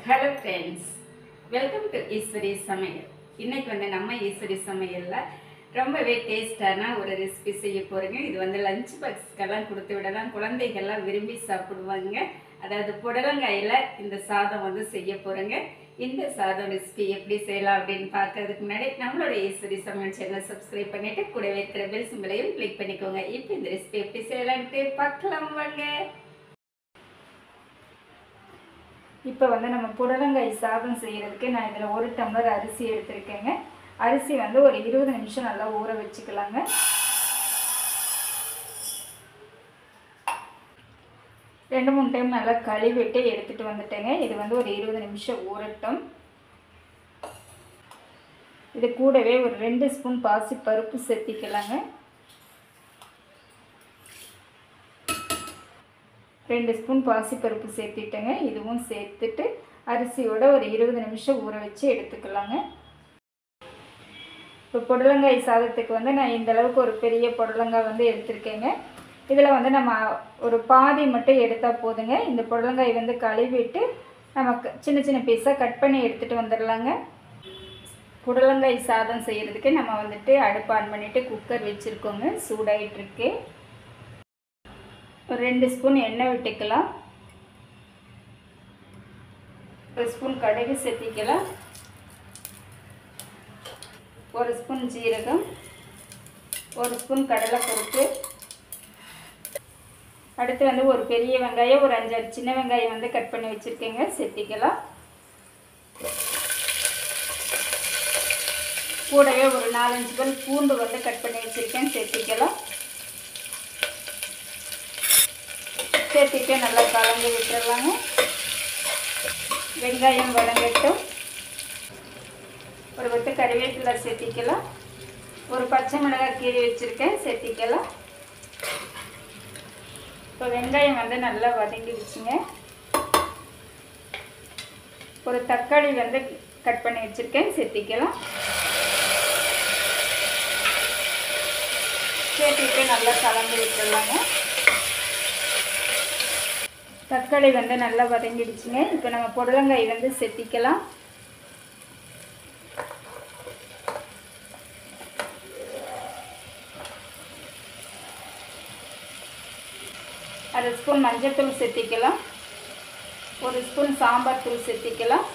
Hello friends, welcome to Eswari சமையல். இன்றைக்கி நம்ம ஈஸ்வரி சமையலில் ரொம்பவே டேஸ்டான ஒரு ரெசிபி செய்ய போகிறேங்க. இது லஞ்ச் பாக்ஸ்க்கெல்லாம் கொடுத்து விடலாம், குழந்தைகள்லாம் விரும்பி சாப்பிடுவாங்க. அதாவது புடலங்காயில் இந்த சாதம் செய்ய போகிறேங்க. இந்த சாதம் ரெசிபி எப்படி செய்யலாம் அப்படின்னு பார்க்கறதுக்கு முன்னாடி நம்மளோட ஈஸ்வரி சமையல் சேனலை சப்ஸ்கிரைப் பண்ணிவிட்டு கூடவே இருக்கிற பெல் சிம்பலையும் கிளிக் பண்ணிக்கோங்க. இப்போ இந்த ரெசிபி எப்படி செய்யலான்ட்டு பார்க்கலாம் வாங்க. இப்போ நம்ம புடலங்காய் சாதம் செய்கிறதுக்கு நான் இதில் 1 டம்ளர் அரிசி எடுத்திருக்கேங்க. அரிசி ஒரு 20 நிமிஷம் நல்லா ஊற வச்சுக்கலாங்க. ரெண்டு மூணு டைம் நல்லா கழுவிட்டு எடுத்துகிட்டு வந்துட்டேங்க. இது ஒரு 20 நிமிஷம் ஊறட்டும். இது கூடவே ஒரு 2 ஸ்பூன் பாசி பருப்பு சேர்த்திக்கலாங்க. 2 ஸ்பூன் பாசிப்பருப்பு சேர்த்திட்டேங்க. இதுவும் சேர்த்துட்டு அரிசியோட ஒரு 20 நிமிஷம் ஊற வச்சு எடுத்துக்கலாங்க. இப்போ புடலங்காய் சாதத்துக்கு நான் இந்த அளவுக்கு ஒரு பெரிய புடலங்காய் எடுத்திருக்கேங்க. இதில் நம்ம ஒரு பாதி மட்டும் எடுத்தால் போதுங்க. இந்த புடலங்காய் கழுவிட்டு நமக்கு சின்ன சின்ன பீஸாக கட் பண்ணி எடுத்துகிட்டு வந்துடலாங்க. புடலங்காய் சாதம் செய்கிறதுக்கு நம்ம அடுப்பு ஆன் பண்ணிவிட்டு குக்கர் வச்சுருக்கோங்க. சூடாகிட்டுருக்கு. ஒரு 2 ஸ்பூன் எண்ணெய் விட்டுக்கலாம். 1 ஸ்பூன் கடுகு சேர்த்திக்கலாம். 1 ஸ்பூன் ஜீரகம், 1 ஸ்பூன் கடலைப்பருப்பு. அடுத்து ஒரு பெரிய வெங்காயம், ஒரு 5-6 சின்ன வெங்காயம் கட் பண்ணி வச்சுருக்கேங்க, சேர்த்திக்கலாம். கூடவே ஒரு 4-5 பல் பூண்டு கட் பண்ணி வச்சுருக்கேன், சேர்த்திக்கலாம். சேர்த்துட்டு நல்லா கலந்து விட்டுடலாங்க. வெங்காயம் வதங்கட்டும். ஒரு கொத்து கறிவேப்பிலை சேர்த்திக்கலாம். ஒரு பச்சை மிளகாய் கீறி வச்சுருக்கேன், சேர்த்திக்கலாம். இப்போ வெங்காயம் நல்லா வதங்கிடுச்சுங்க. ஒரு தக்காளி கட் பண்ணி வச்சுருக்கேன், சேர்த்திக்கலாம். சேர்த்துட்டு நல்லா கலந்து விட்டுடலாங்க. தக்காளி நல்லா வதங்கிடுச்சுங்க. இப்போ நம்ம புடலங்காய் சேர்த்திக்கலாம். அரை ஸ்பூன் மஞ்சள்தூள் சேர்த்திக்கலாம். 1 ஸ்பூன் சாம்பார் தூள் சேர்த்திக்கலாம்.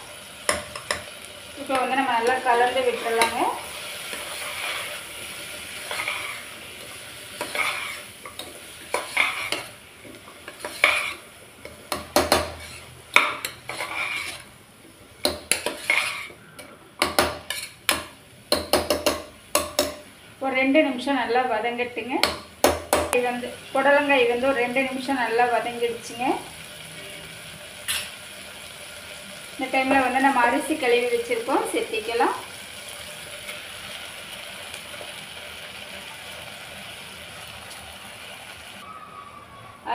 இப்போ நம்ம நல்லா கலந்து விட்டுடலாங்க. ஒரு 2 நிமிஷம் நல்லா வதங்கட்டுங்க. இது புடலங்காய் ஒரு 2 நிமிஷம் நல்லா வதங்கிடுச்சுங்க. இந்த டைமில் நம்ம அரிசி கழுவி வச்சுருக்கோம், சேர்த்திக்கலாம்.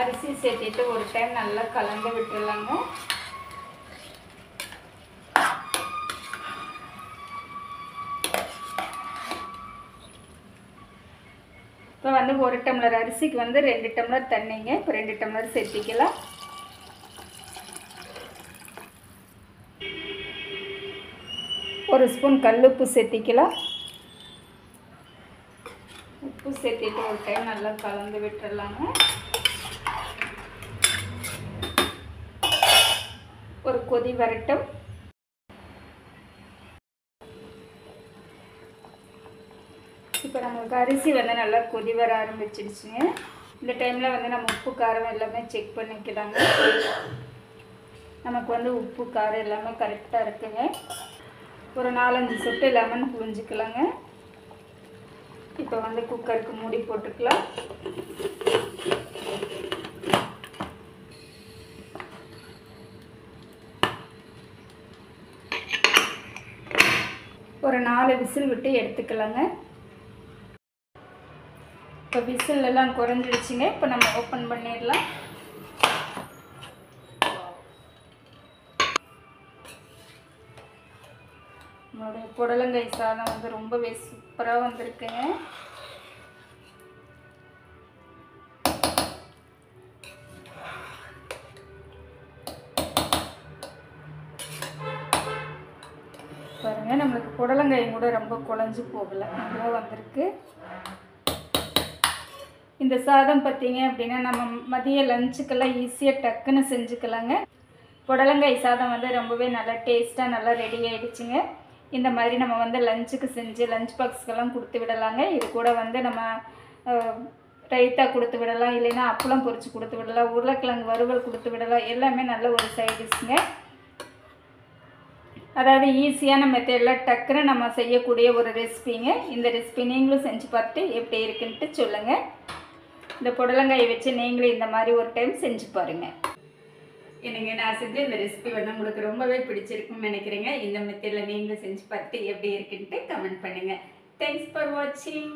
அரிசி சேர்த்திட்டு ஒரு டைம் நல்லா கலந்து விட்டுடலாங்க. இப்போ 1 டம்ளர் அரிசிக்கு 2 டம்ளர் தண்ணிங்க. இப்போ 2 டம்ளர் சேர்த்திக்கலாம். ஒரு ஸ்பூன் கல்லுப்பு சேர்த்திக்கலாம். உப்பு சேர்த்திட்டு ஒரு டைம் நல்லா கலந்து விட்டுடலாங்க. ஒரு கொதி வரட்டும். இப்போ நமக்கு அரிசி நல்லா கொதி வர ஆரம்பிச்சிடுச்சுங்க. இந்த டைமில் நம்ம உப்பு காரம் எல்லாமே செக் பண்ணிக்கலாங்க. நமக்கு உப்பு காரம் எல்லாமே கரெக்டாக இருக்குங்க. ஒரு 4-5 சொட்டு லெமன் புழிஞ்சிக்கலாங்க. இப்போ குக்கருக்கு மூடி போட்டுக்கலாம். ஒரு 4 விசில் விட்டு எடுத்துக்கலாங்க. இப்போ விசில் எல்லாம் குறைஞ்சிடுச்சுங்க. இப்போ நம்ம ஓப்பன் பண்ணிடலாம். நம்மளுடைய புடலங்காய் சாதம் ரொம்பவே சூப்பராக வந்திருக்குங்க. புடலங்காயும் கூட ரொம்ப குழஞ்சி போகலை, நல்லா வந்திருக்கு. இந்த சாதம் பார்த்தீங்க அப்படின்னா நம்ம மதிய லஞ்சுக்கெல்லாம் ஈஸியாக டக்குன்னு செஞ்சுக்கலாங்க. புடலங்காய் சாதம் வந்து ரொம்பவே நல்லா டேஸ்ட்டாக நல்லா ரெடி ஆகிடுச்சுங்க. இந்த மாதிரி நம்ம வந்து லஞ்சுக்கு செஞ்சு லஞ்ச் பாக்ஸ்க்கெல்லாம் கொடுத்து விடலாங்க. இது கூட வந்து நம்ம ரைத்தா கொடுத்து விடலாம், இல்லைன்னா அப்பளம் பொரித்து கொடுத்து விடலாம், உருளைக்கிழங்கு வறுவல் கொடுத்து விடலாம். எல்லாமே நல்ல ஒரு சைட் டிஷ்ங்க. அதாவது ஈஸியான மெத்தடில் டக்குன்னு நம்ம செய்யக்கூடிய ஒரு ரெசிபிங்க. இந்த ரெசிபி நீங்களும் செஞ்சு பார்த்து எப்படி இருக்குன்ட்டு சொல்லுங்கள். இந்த புடலங்காயை வச்சு நீங்களும் இந்த மாதிரி ஒரு டைம் செஞ்சு பாருங்கள். எனக்கு நான் செஞ்ச இந்த ரெசிபி வந்து உங்களுக்கு ரொம்பவே பிடிச்சிருக்குன்னு நினைக்கிறேங்க. இந்த மெத்தடில் நீங்களும் செஞ்சு பார்த்து எப்படி இருக்குன்ட்டு கமெண்ட் பண்ணுங்கள். தேங்க்ஸ் ஃபார் வாட்சிங்.